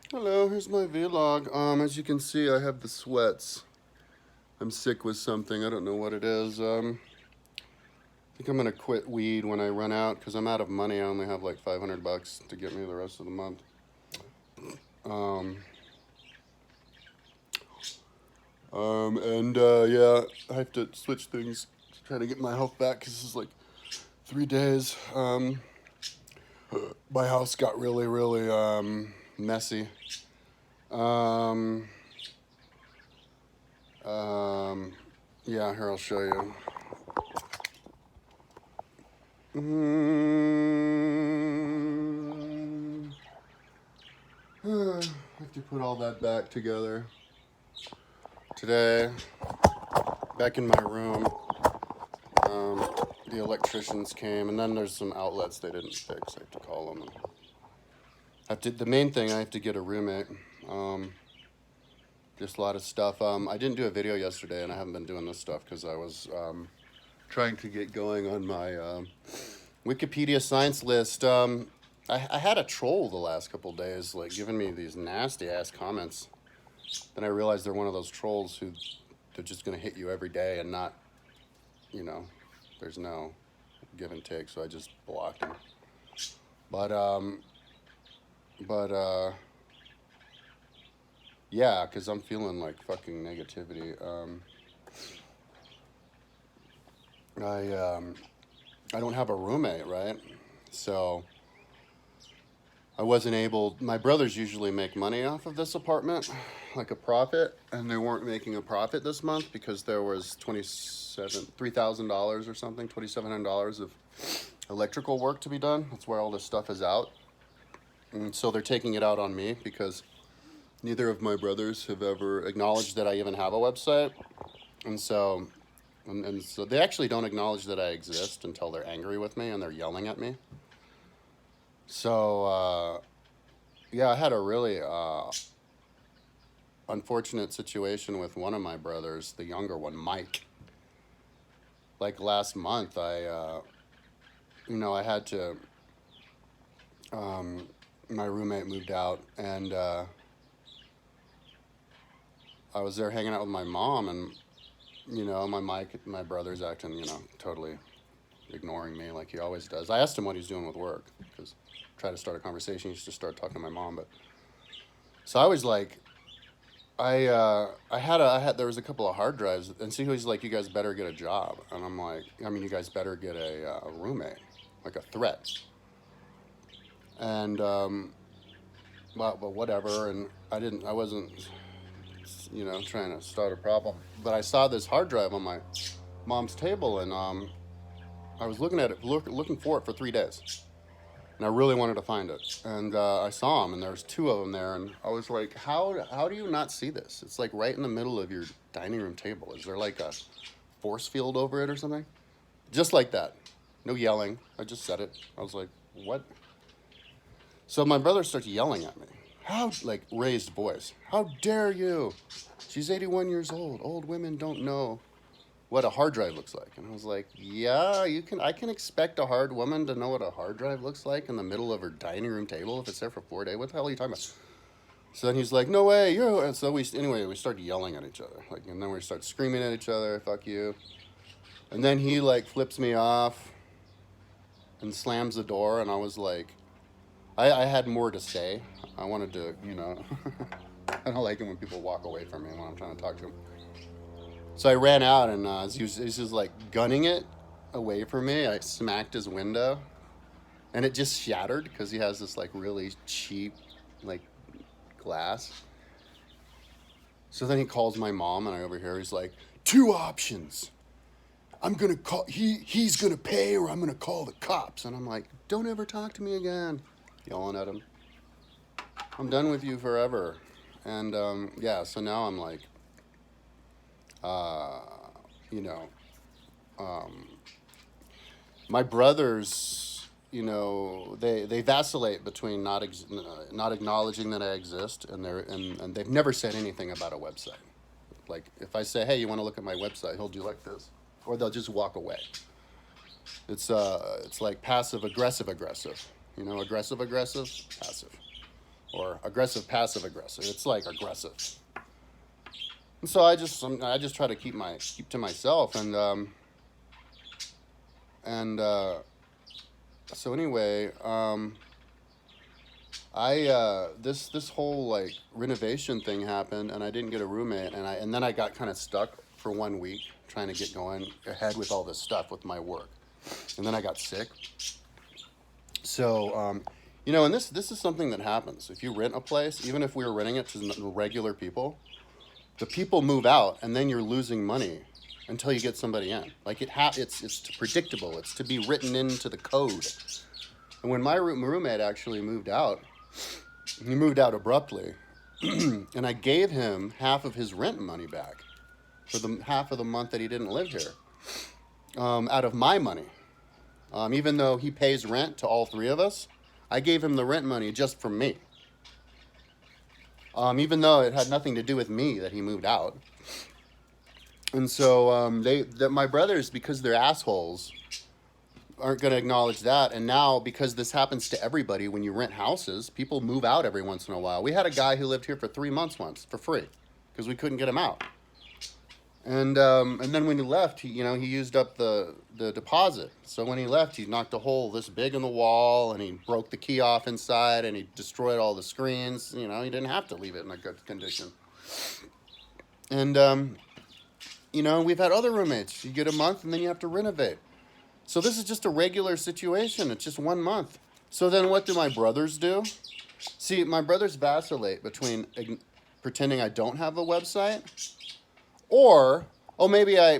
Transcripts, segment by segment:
Hello, here's my vlog. As you can see, I have the sweats. I'm sick with something. I don't know what it is. I think I'm gonna quit weed when I run out because I'm out of money. I only have like 500 bucks to get me the rest of the month. Um, yeah, I have to switch things to try to get my health back because this is like 3 days. My house got really messy. Um, yeah, here I'll show you. I have to put all that back together. Today, back in my room, the electricians came, and then there's some outlets they didn't fix. I have to call them. The main thing, I have to get a roommate. Just a lot of stuff. I didn't do a video yesterday, and I haven't been doing this stuff because I was trying to get going on my Wikipedia science list. I had a troll the last couple days, like giving me these nasty ass comments. Then I realized they're one of those trolls who they're just gonna hit you every day and not, you know, there's no give and take. So I just blocked them. But yeah, because I'm feeling like fucking negativity. I don't have a roommate, right? So I wasn't able. My brothers usually make money off of this apartment, like a profit, and they weren't making a profit this month because there was $3,000 or something, $2,700 of electrical work to be done. That's where all this stuff is out, and so they're taking it out on me because neither of my brothers have ever acknowledged that I even have a website, and so. And so they actually don't acknowledge that I exist until they're angry with me and they're yelling at me. So, yeah, I had a really unfortunate situation with one of my brothers, the younger one, Mike. Like last month, I had to, my roommate moved out, and I was there hanging out with my mom, and, my brother's acting, totally ignoring me like he always does. I asked him what he's doing with work, because try to start a conversation, he used to start talking to my mom, but, so I was like, there was a couple of hard drives, and so he was like, "You guys better get a job," and I'm like, "You guys better get a roommate, like a threat." And but whatever, and I wasn't, trying to start a problem, but I saw this hard drive on my mom's table, and I was looking at it, looking for it for 3 days. And I really wanted to find it. And I saw them, and there's two of them there, and I was like, how do you not see this? It's like right in the middle of your dining room table. Is there like a force field over it or something? Just like that. No yelling. I just said it. I was like, what? So my brother starts yelling at me. How, like, raised voice. How dare you? She's 81 years old. Old women don't know what a hard drive looks like. And I was like, yeah, I can expect a hard woman to know what a hard drive looks like in the middle of her dining room table if it's there for 4 days. What the hell are you talking about? So then he's like, no way, you. And so we started yelling at each other, like, and then we start screaming at each other, fuck you. And then he like flips me off and slams the door, and I was like, I had more to say. I wanted to, I don't like it when people walk away from me when I'm trying to talk to them. So I ran out, and he was just like gunning it away from me. I smacked his window, and it just shattered because he has this like really cheap, like, glass. So then he calls my mom, and I overhear he's like, two options. I'm gonna call. He's gonna pay, or I'm gonna call the cops. And I'm like, don't ever talk to me again. Yelling at him. I'm done with you forever. And yeah, so now I'm like, uh, you know, um, my brothers, they vacillate between not acknowledging that I exist, and they've never said anything about a website. Like if I say, "Hey, you want to look at my website?" He'll do like this, or they'll just walk away. It's like passive aggressive, aggressive, aggressive, passive, or aggressive passive aggressive. It's like aggressive. And so I just try to keep to myself, and so anyway, this whole like renovation thing happened, and I didn't get a roommate, and then I got kind of stuck for 1 week trying to get going ahead with all this stuff with my work, and then I got sick. So and this is something that happens if you rent a place. Even if we were renting it to regular people, the people move out, and then you're losing money until you get somebody in. Like it's predictable. It's to be written into the code. And when my roommate actually moved out, he moved out abruptly, and I gave him half of his rent money back for the half of the month that he didn't live here, out of my money. Even though he pays rent to all three of us, I gave him the rent money just for me. Even though it had nothing to do with me that he moved out. And so my brothers, because they're assholes, aren't going to acknowledge that. And now, because this happens to everybody when you rent houses, people move out every once in a while. We had a guy who lived here for 3 months once for free because we couldn't get him out. And then when he left, he used up the deposit. So when he left, he knocked a hole this big in the wall, and he broke the key off inside, and he destroyed all the screens. He didn't have to leave it in a good condition. And we've had other roommates. You get a month, and then you have to renovate. So this is just a regular situation. It's just 1 month. So then what do my brothers do? See, my brothers vacillate between pretending I don't have a website, or maybe I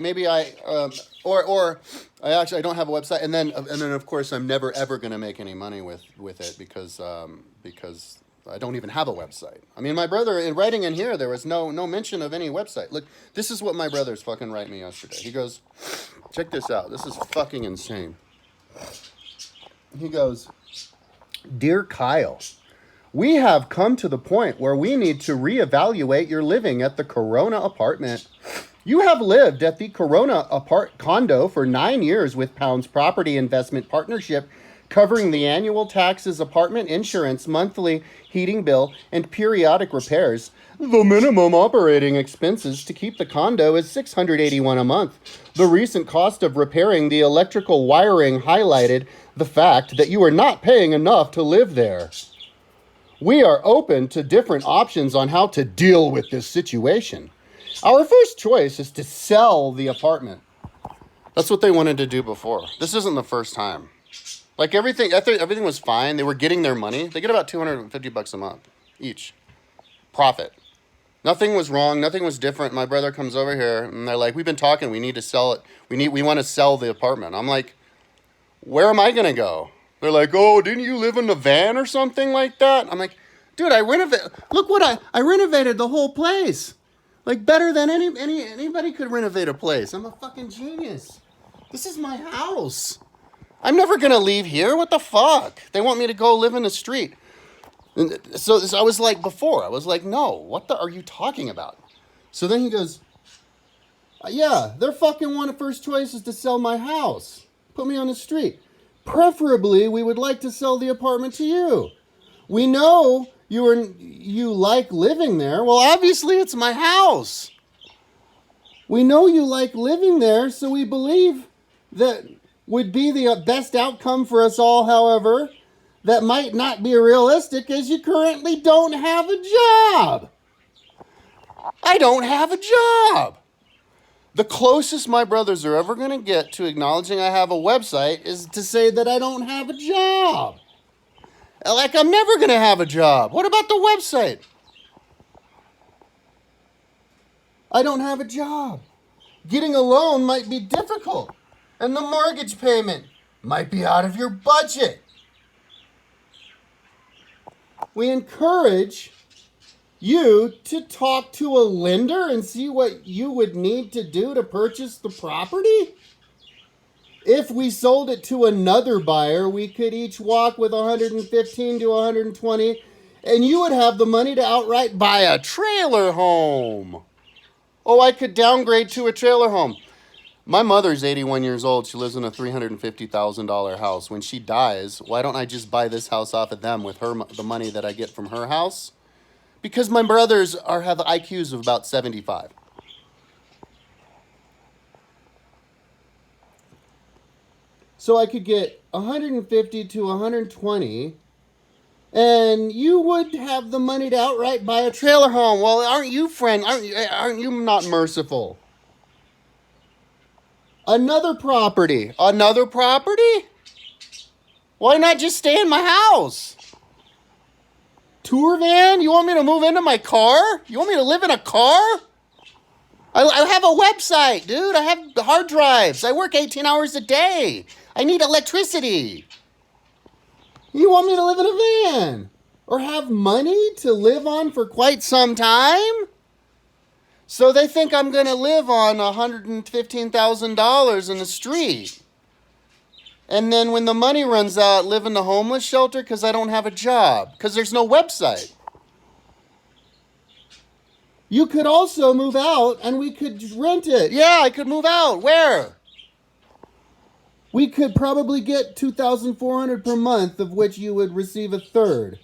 actually don't have a website, and then of course I'm never ever going to make any money with it because I don't even have a website. I mean, my brother, in writing in here, there was no mention of any website. Look, this is what my brothers fucking write me yesterday. He goes, check this out. This is fucking insane. He goes, Dear Kyle, we have come to the point where we need to reevaluate your living at the Corona apartment. You have lived at the Corona condo for 9 years with Pound's Property Investment Partnership, covering the annual taxes, apartment insurance, monthly heating bill, and periodic repairs. The minimum operating expenses to keep the condo is $681 a month. The recent cost of repairing the electrical wiring highlighted the fact that you are not paying enough to live there. We are open to different options on how to deal with this situation. Our first choice is to sell the apartment. That's what they wanted to do before. This isn't the first time. Like everything was fine. They were getting their money. They get about $250 a month each. Profit. Nothing was wrong. Nothing was different. My brother comes over here and they're like, we've been talking. We need to sell it. We want to sell the apartment. I'm like, where am I going to go? They're like, oh, didn't you live in a van or something like that? I'm like, dude, I renovated the whole place. Like better than anybody could renovate a place. I'm a fucking genius. This is my house. I'm never going to leave here. What the fuck? They want me to go live in the street. And so I was like before. I was like, no, what the are you talking about? So then he goes, yeah, their fucking first choice is to sell my house. Put me on the street. Preferably, we would like to sell the apartment to you. We know you like living there. Well, obviously, it's my house. We know you like living there, so we believe that would be the best outcome for us all, however, that might not be realistic as you currently don't have a job. I don't have a job. The closest my brothers are ever going to get to acknowledging I have a website is to say that I don't have a job. Like I'm never going to have a job. What about the website? I don't have a job. Getting a loan might be difficult, and the mortgage payment might be out of your budget. We encourage you to talk to a lender and see what you would need to do to purchase the property. If we sold it to another buyer, we could each walk with 115 to 120, and you would have the money to outright buy a trailer home. Oh, I could downgrade to a trailer home. My mother's 81 years old. She lives in a $350,000 house. When she dies, why don't I just buy this house off of them with the money that I get from her house? Because my brothers have IQs of about 75. So I could get 150 to 120, and you would have the money to outright buy a trailer home. Well, aren't you not merciful? Another property. Why not just stay in my house? Tour van? You want me to move into my car? You want me to live in a car? I have a website, dude. I have hard drives. I work 18 hours a day. I need electricity. You want me to live in a van? Or have money to live on for quite some time? So they think I'm going to live on $115,000 in the street. And then when the money runs out, live in the homeless shelter because I don't have a job. Because there's no website. You could also move out and we could rent it. Yeah, I could move out. Where? We could probably get $2,400 per month, of which you would receive a third.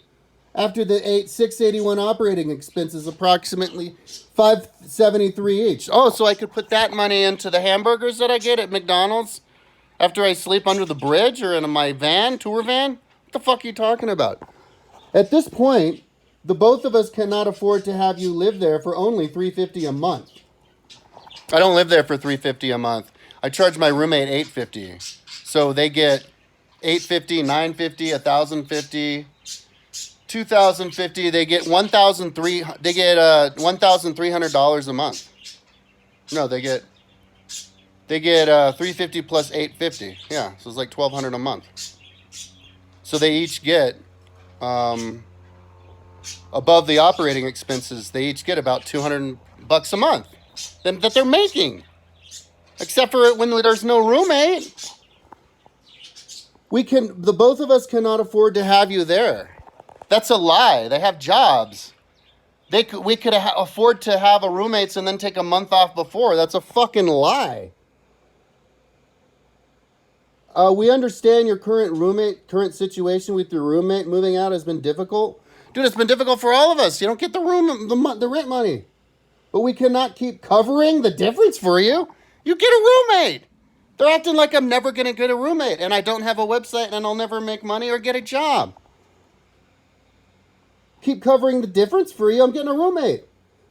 After the $681 operating expenses, approximately $573 each. Oh, so I could put that money into the hamburgers that I get at McDonald's after I sleep under the bridge or in my van, tour van? What the fuck are you talking about? At this point, the both of us cannot afford to have you live there for only $350 a month. I don't live there for $350 a month. I charge my roommate $850. So they get $850, $950, $1,050, $2,050. They get $1,300 a month. No, they get $350 plus $850. Yeah, so it's like $1,200 a month. So they each get above the operating expenses. They each get about $200 a month that they're making. Except for when there's no roommate. The both of us cannot afford to have you there. That's a lie. They have jobs. We could afford to have a roommates and then take a month off before. That's a fucking lie. We understand your current situation with your roommate moving out has been difficult. Dude, it's been difficult for all of us. You don't get the rent money. But we cannot keep covering the difference for you. You get a roommate. They're acting like I'm never going to get a roommate and I don't have a website and I'll never make money or get a job. Keep covering the difference for you. I'm getting a roommate.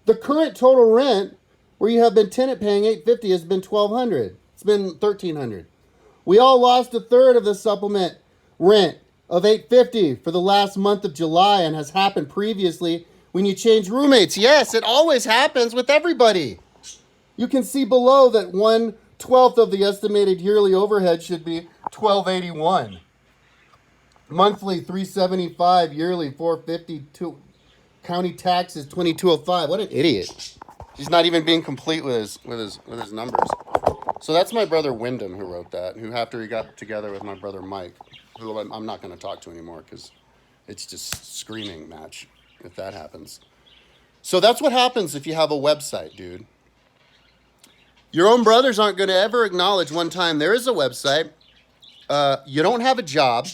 The current total rent where you have been tenant paying $850 has been $1,200. It's been $1,300. We all lost a third of the supplement rent of $850 for the last month of July and has happened previously when you change roommates. Yes, it always happens with everybody. You can see below that 1/12 of the estimated yearly overhead should be $1,281. Monthly $375, yearly $452. County taxes $2,205. What an idiot! He's not even being complete with his numbers. So that's my brother Wyndham who wrote that. Who after he got together with my brother Mike, who I'm not going to talk to anymore because it's just screaming match if that happens. So that's what happens if you have a website, dude. Your own brothers aren't going to ever acknowledge one time there is a website. You don't have a job.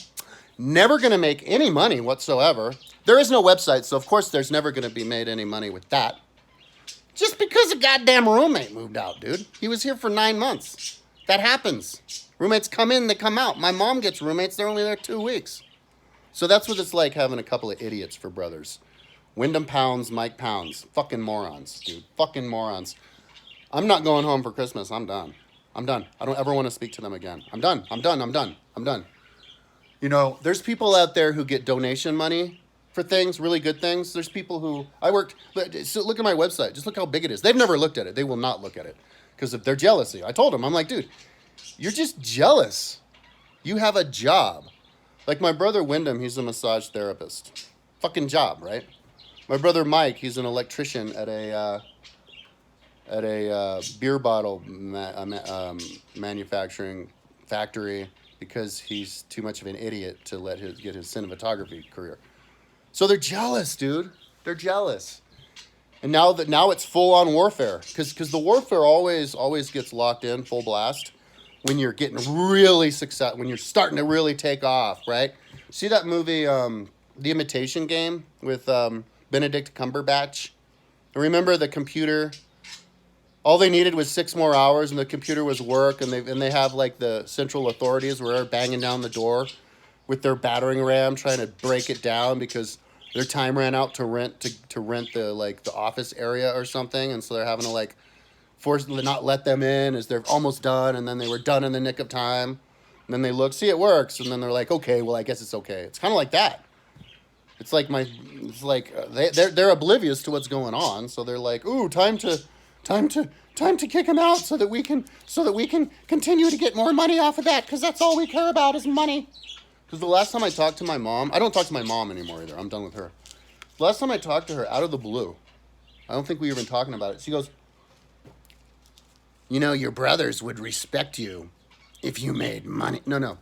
Never going to make any money whatsoever. There is no website, so of course there's never going to be made any money with that. Just because a goddamn roommate moved out, dude. He was here for 9 months. That happens. Roommates come in, they come out. My mom gets roommates, they're only there 2 weeks. So that's what it's like having a couple of idiots for brothers. Wyndham Pounds, Mike Pounds. Fucking morons, dude. Fucking morons. I'm not going home for Christmas. I'm done. I don't ever want to speak to them again. I'm done. You know, there's people out there who get donation money for things, really good things. There's people who, so look at my website. Just look how big it is. They've never looked at it. They will not look at it because of their jealousy. I told them, I'm like, dude, you're just jealous. You have a job. Like my brother Wyndham, he's a massage therapist. Fucking job, right? My brother Mike, he's an electrician at a beer bottle manufacturing factory because he's too much of an idiot to get his cinematography career. So they're jealous, dude. They're jealous. And now it's full on warfare because the warfare always gets locked in full blast when you're getting really success, when you're starting to really take off, right? See that movie, The Imitation Game with Benedict Cumberbatch? Remember the computer? All they needed was 6 more hours, and the computer was work, and they have like the central authorities where they're banging down the door with their battering ram, trying to break it down because their time ran out to rent the office area or something, and so they're having to like not let them in as they're almost done, and then they were done in the nick of time. And then they look, see it works, and then they're like, okay, well I guess it's okay. It's kind of like that. It's like they're oblivious to what's going on, so they're like, ooh, time to kick him out so that we can continue to get more money off of that because that's all we care about is money. Because the last time I talked to my mom, I don't talk to my mom anymore either. I'm done with her. The last time I talked to her, out of the blue, I don't think we were even talking about it. She goes, you know, your brothers would respect you if you made money. No.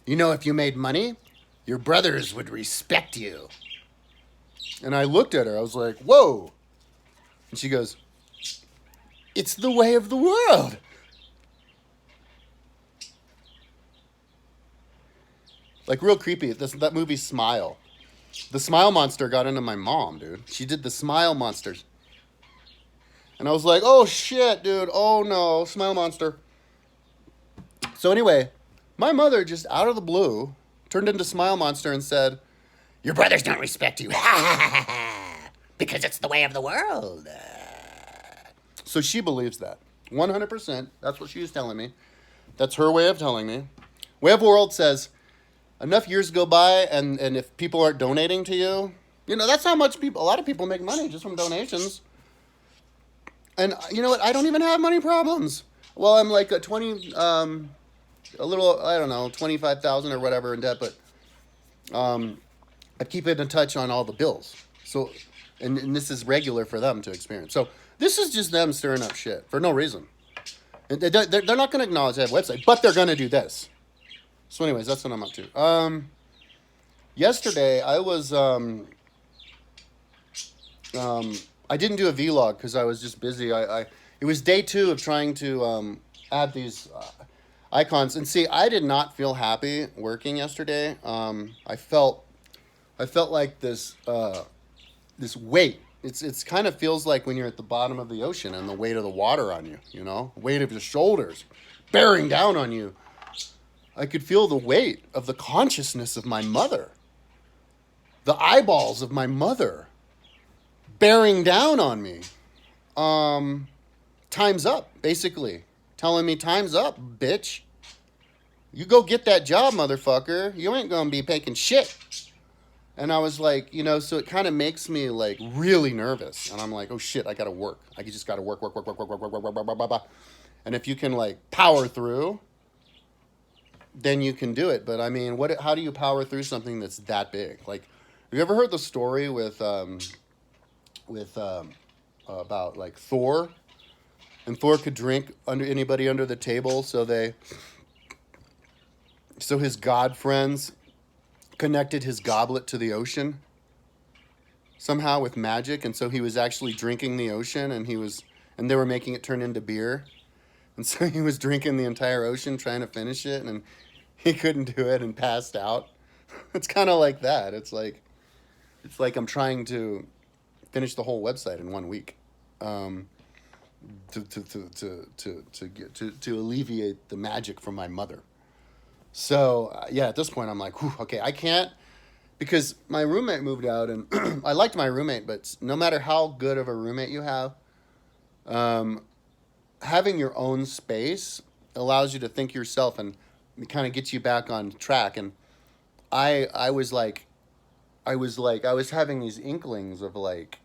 You know, if you made money, your brothers would respect you. And I looked at her. I was like, whoa. And she goes, it's the way of the world. Like real creepy. That movie Smile. The Smile Monster got into my mom, dude. She did the Smile Monsters. And I was like, oh shit, dude. Oh no, Smile Monster. So anyway, my mother just out of the blue turned into Smile Monster and said, your brothers don't respect you. Because it's the way of the world. So she believes that. 100%. That's what she was telling me. That's her way of telling me. Way of the world says, enough years go by, and if people aren't donating to you, you know, that's how much a lot of people make money just from donations. And you know what? I don't even have money problems. Well, I'm like a 25,000 or whatever in debt, but I keep it in touch on all the bills. So, and this is regular for them to experience. So this is just them stirring up shit for no reason. And they're not going to acknowledge I have a website, but they're going to do this. So anyways, that's what I'm up to. Yesterday I was, I didn't do a vlog because I was just busy. It was day 2 of trying to add these icons. And see, I did not feel happy working yesterday. I felt like this weight. It's kind of feels like when you're at the bottom of the ocean and the weight of the water on you, you know, weight of your shoulders bearing down on you. I could feel the weight of the consciousness of my mother, the eyeballs of my mother bearing down on me. Time's up, basically. Telling me time's up, bitch. You go get that job, motherfucker. You ain't gonna be making shit. And I was like, you know, so it kind of makes me like really nervous. And I'm like, oh shit, I gotta work. I just gotta work. And if you can like power through, then you can do it. But I mean, how do you power through something that's that big? Like, have you ever heard the story about like Thor? And Thor could drink anybody under the table, so his god friends connected his goblet to the ocean somehow with magic, and so he was actually drinking the ocean, and they were making it turn into beer. And so he was drinking the entire ocean trying to finish it, and he couldn't do it and passed out. It's kind of like that. It's like I'm trying to finish the whole website in 1 week. To alleviate the magic from my mother. So yeah, at this point I'm like, whew, okay, I can't, because my roommate moved out, and I liked my roommate, but no matter how good of a roommate you have, having your own space allows you to think yourself and kind of gets you back on track. And I was having these inklings of like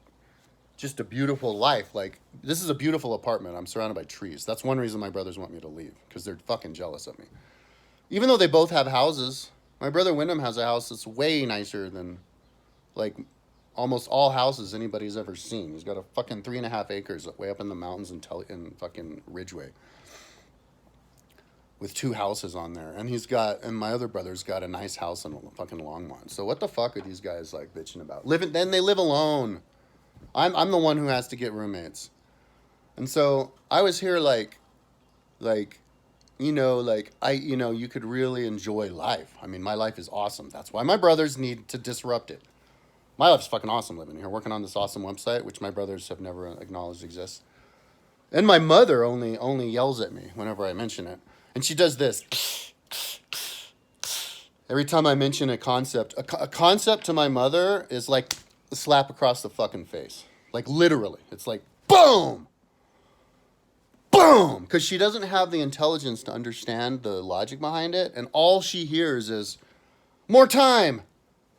just a beautiful life. Like, this is a beautiful apartment. I'm surrounded by trees. That's one reason my brothers want me to leave, because they're fucking jealous of me. Even though they both have houses, my brother Wyndham has a house that's way nicer than like almost all houses anybody's ever seen. He's got a fucking 3.5 acres way up in the mountains in fucking Ridgeway, with 2 houses on there. And my other brother's got a nice house in fucking Longmont. So what the fuck are these guys like bitching about? Then they live alone. I'm the one who has to get roommates. And so I was here like you could really enjoy life. I mean, my life is awesome. That's why my brothers need to disrupt it. My life's fucking awesome living here, working on this awesome website, which my brothers have never acknowledged exists. And my mother only yells at me whenever I mention it. And she does this. Every time I mention a concept, a concept to my mother is like a slap across the fucking face. Like literally. It's like, boom! Boom! Because she doesn't have the intelligence to understand the logic behind it. And all she hears is, more time!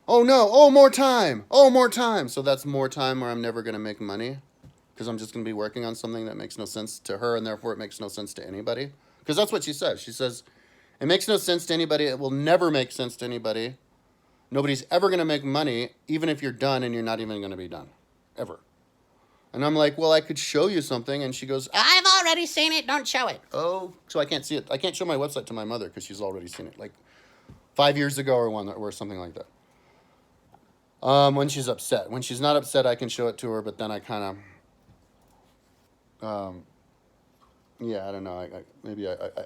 Oh no, oh, more time! Oh, more time! So that's more time where I'm never going to make money. Because I'm just going to be working on something that makes no sense to her, and therefore it makes no sense to anybody. Because that's what she says. She says, it makes no sense to anybody. It will never make sense to anybody. Nobody's ever going to make money, even if you're done and you're not even going to be done. Ever. And I'm like, well, I could show you something. And she goes, I've already seen it. Don't show it. Oh, so I can't see it. I can't show my website to my mother because she's already seen it. Like 5 years ago or something like that. When she's upset. When she's not upset, I can show it to her, but then I kind of... yeah, I don't know.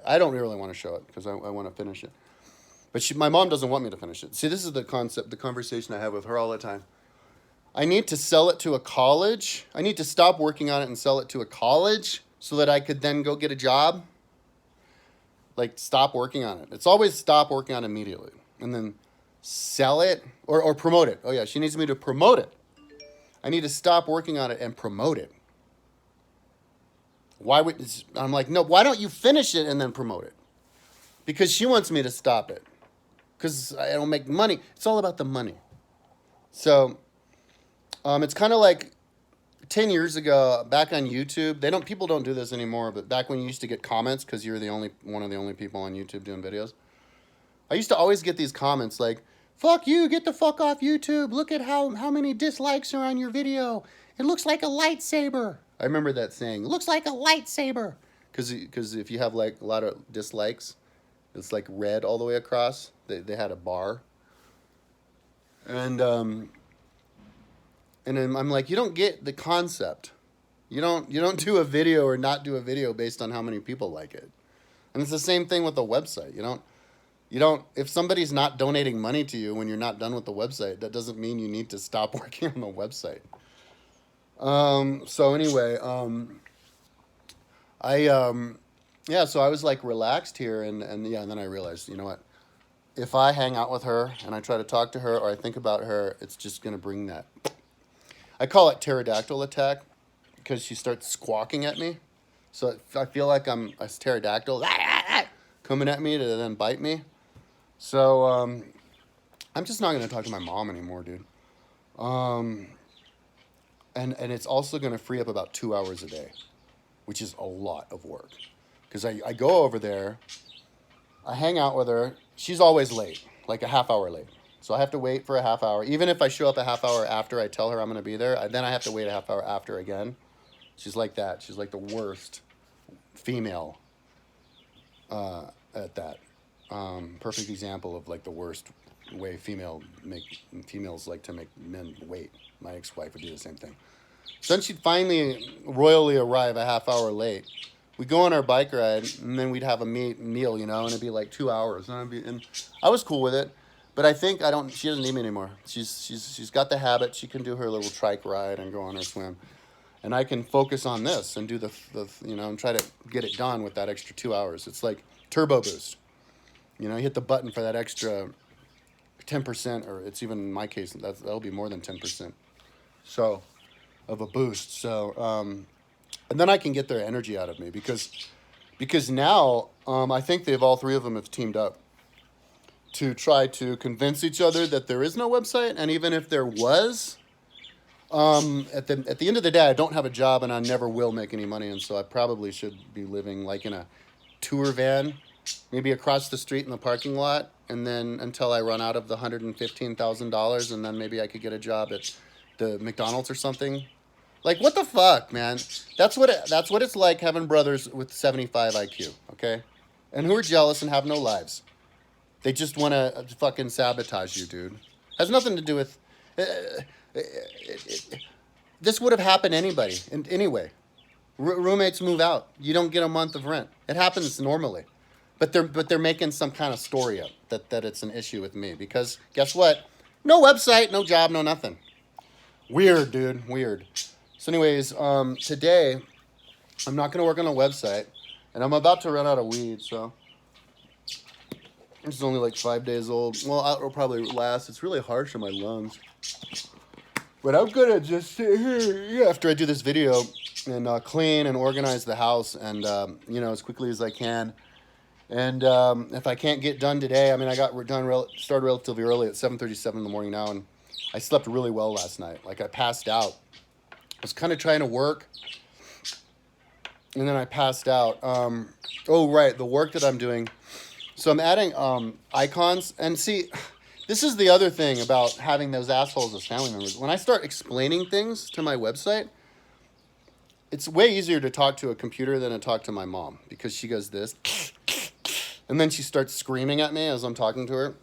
I don't really want to show it because I want to finish it. But my mom doesn't want me to finish it. See, this is the conversation I have with her all the time. I need to sell it to a college. I need to stop working on it and sell it to a college so that I could then go get a job. Like, stop working on it. It's always stop working on it immediately. And then sell it or promote it. Oh, yeah, she needs me to promote it. I need to stop working on it and promote it. I'm like, no, why don't you finish it and then promote it? Because she wants me to stop it. Because I don't make money. It's all about the money. So, it's kind of like 10 years ago, back on YouTube, people don't do this anymore, but back when you used to get comments, because you're one of the only people on YouTube doing videos, I used to always get these comments like, fuck you, get the fuck off YouTube. Look at how many dislikes are on your video. It looks like a lightsaber. I remember that saying, looks like a lightsaber. Because if you have like a lot of dislikes, it's like red all the way across. They had a bar. And then I'm like, you don't get the concept. You don't do a video or not do a video based on how many people like it. And it's the same thing with the website. You don't, if somebody's not donating money to you when you're not done with the website, that doesn't mean you need to stop working on the website. So anyway, so I was like relaxed here and then I realized, you know what, if I hang out with her and I try to talk to her or I think about her, it's just going to bring that. I call it pterodactyl attack because she starts squawking at me. So I feel like I'm a pterodactyl coming at me to then bite me. So, I'm just not going to talk to my mom anymore, dude. And it's also going to free up about 2 hours a day, which is a lot of work. Because I go over there, I hang out with her. She's always late, like a half hour late. So I have to wait for a half hour. Even if I show up a half hour after I tell her I'm going to be there, then I have to wait a half hour after again. She's like that. She's like the worst female at that. Perfect example of like the worst way females like to make men wait. My ex-wife would do the same thing. So then she'd finally royally arrive a half hour late. We'd go on our bike ride, and then we'd have a meal, and it'd be like 2 hours. And I was cool with it, but I think she doesn't need me anymore. She's got the habit. She can do her little trike ride and go on her swim. And I can focus on this and do and try to get it done with that extra 2 hours. It's like turbo boost. You hit the button for that extra 10%, or it's even in my case, that'll be more than 10%. So, of a boost. So, and then I can get their energy out of me because now I think all three of them have teamed up to try to convince each other that there is no website, and even if there was, at the end of the day, I don't have a job and I never will make any money, and so I probably should be living like in a tour van, maybe across the street in the parking lot, and then until I run out of the $115,000, and then maybe I could get a job at the McDonald's or something. Like, what the fuck, man? That's what it's like having brothers with 75 IQ, okay? And who are jealous and have no lives. They just want to fucking sabotage you, dude. Has nothing to do with... This would have happened anybody, and anyway. Roommates move out. You don't get a month of rent. It happens normally. But they're making some kind of story up that it's an issue with me because guess what? No website, no job, no nothing. Weird, dude. Weird. So, anyways, today I'm not gonna work on a website, and I'm about to run out of weed. So it's only like 5 days old. Well, it'll probably last. It's really harsh on my lungs. But I'm gonna just sit here after I do this video and clean and organize the house, and as quickly as I can. And if I can't get done today, I mean, I got started relatively early at 7:37 in the morning now, and I slept really well last night. Like I passed out. I was kind of trying to work, and then I passed out. Oh, right, the work that I'm doing. So I'm adding icons, and see, this is the other thing about having those assholes as family members. When I start explaining things to my website, it's way easier to talk to a computer than to talk to my mom because she goes this. And then she starts screaming at me as I'm talking to her.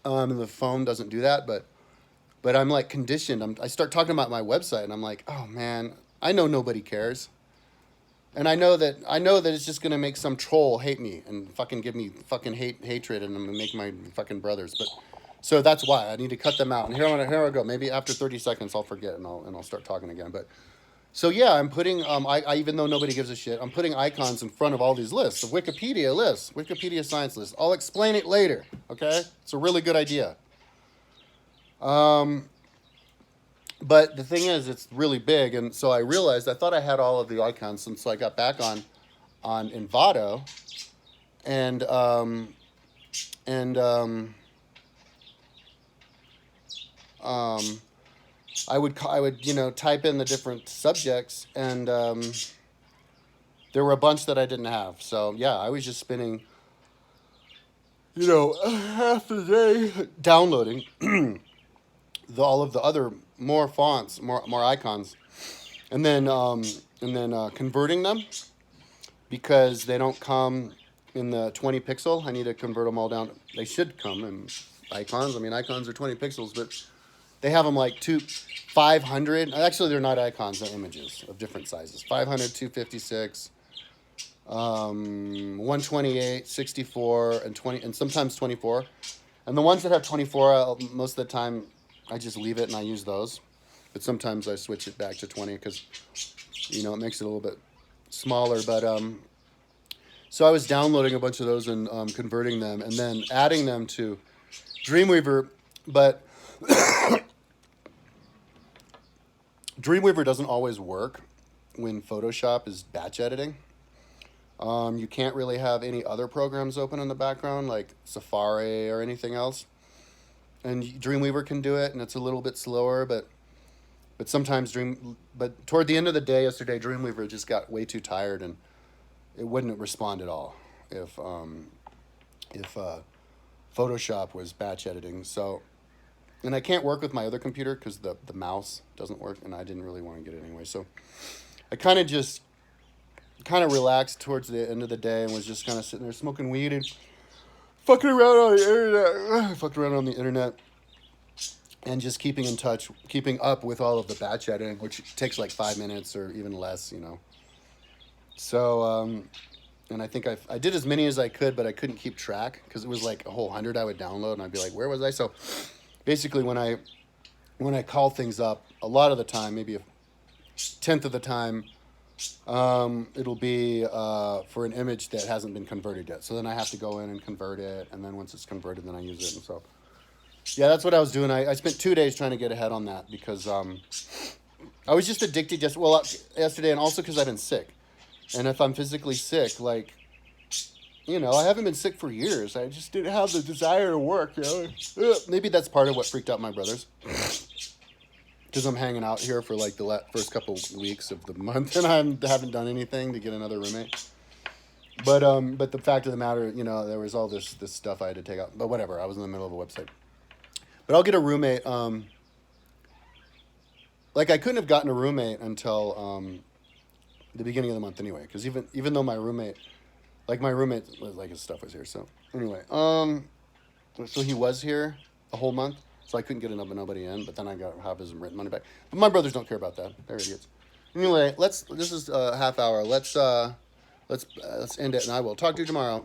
And the phone doesn't do that, but I'm like conditioned. I start talking about my website, and I'm like, oh man, I know nobody cares, and I know that it's just gonna make some troll hate me and fucking give me fucking hatred, and I'm gonna make my fucking brothers. But so that's why I need to cut them out. And here I go. Maybe after 30 seconds I'll forget and I'll start talking again. But so yeah, I'm putting I even though nobody gives a shit, I'm putting icons in front of all these lists, the Wikipedia lists, Wikipedia science list. I'll explain it later, okay? It's a really good idea. But the thing is, it's really big, and so I realized I thought I had all of the icons, and so I got back on Envato, and I would type in the different subjects, and there were a bunch that I didn't have. So yeah, I was just spending half the day downloading all of the other more fonts, more icons, and then converting them because they don't come in the 20 pixel. I need to convert them all down. They should come in icons. I mean, icons are 20 pixels, but they have them like 500. Actually, they're not icons, they're images of different sizes. 500, 256, 128, 64, and 20, and sometimes 24. And the ones that have 24, most of the time, I just leave it and I use those. But sometimes I switch it back to 20 because, it makes it a little bit smaller. But so I was downloading a bunch of those and converting them and then adding them to Dreamweaver. But Dreamweaver doesn't always work when Photoshop is batch editing. You can't really have any other programs open in the background like Safari or anything else. And Dreamweaver can do it, and it's a little bit slower, but sometimes but toward the end of the day yesterday, Dreamweaver just got way too tired, and it wouldn't respond at all if Photoshop was batch editing. So, and I can't work with my other computer because the mouse doesn't work, and I didn't really want to get it anyway. So I kind of relaxed towards the end of the day and was just kind of sitting there smoking weed and fucking around on the internet, and just keeping up with all of the batch editing, which takes like 5 minutes or even less, So, and I think I did as many as I could, but I couldn't keep track because it was like a whole 100 I would download, and I'd be like, where was I? So, basically, when I call things up, a lot of the time, maybe a tenth of the time, it'll be for an image that hasn't been converted yet. So then I have to go in and convert it, and then once it's converted, then I use it. And so, yeah, that's what I was doing. I spent 2 days trying to get ahead on that because I was just addicted yesterday, and also because I've been sick. And if I'm physically sick, like, I haven't been sick for years. I just didn't have the desire to work, Maybe that's part of what freaked out my brothers. Because I'm hanging out here for like the first couple weeks of the month, and I haven't done anything to get another roommate. But the fact of the matter, there was all this stuff I had to take out. But whatever, I was in the middle of a website. But I'll get a roommate. Like I couldn't have gotten a roommate until the beginning of the month anyway. Because even though my roommate his stuff was here. So anyway, so he was here a whole month. So I couldn't get nobody in, but then I got half his written money back. But my brothers don't care about that. They're idiots. Anyway, this is a half hour. Let's end it, and I will talk to you tomorrow.